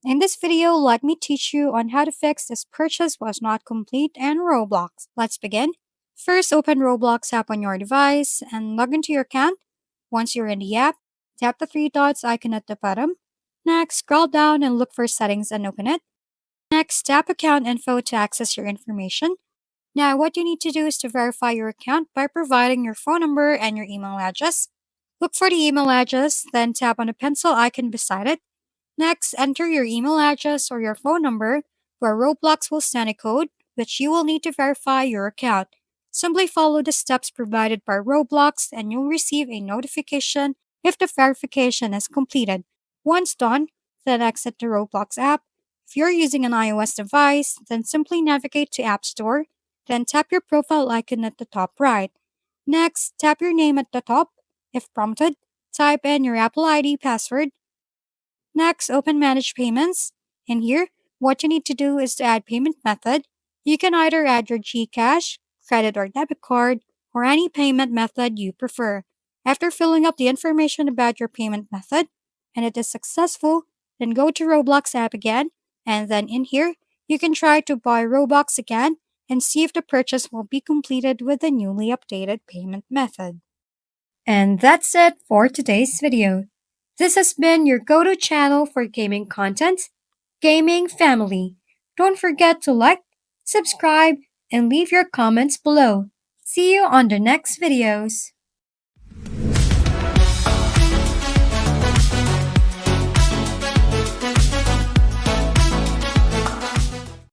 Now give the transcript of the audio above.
In this video, let me teach you on how to fix this purchase was not complete in Roblox. Let's begin. First, open Roblox app on your device and log into your account. Once you're in the app, tap the three dots icon at the bottom. Next, scroll down and look for settings and open it. Next, tap account info to access your information. Now, what you need to do is to verify your account by providing your phone number and your email address. Look for the email address, then tap on the pencil icon beside it. Next, enter your email address or your phone number, where Roblox will send a code, which you will need to verify your account. Simply follow the steps provided by Roblox and you'll receive a notification if the verification is completed. Once done, then exit the Roblox app. If you're using an iOS device, then simply navigate to App Store, then tap your profile icon at the top right. Next, tap your name at the top. If prompted, type in your Apple ID password. Next, open Manage Payments. In here, what you need to do is to add payment method. You can either add your GCash, credit or debit card, or any payment method you prefer. After filling up the information about your payment method, and it is successful, then go to Roblox app again, and then in here, you can try to buy Robux again and see if the purchase will be completed with the newly updated payment method. And that's it for today's video. This has been your go-to channel for gaming content, Gaming Family. Don't forget to like, subscribe, and leave your comments below. See you on the next videos.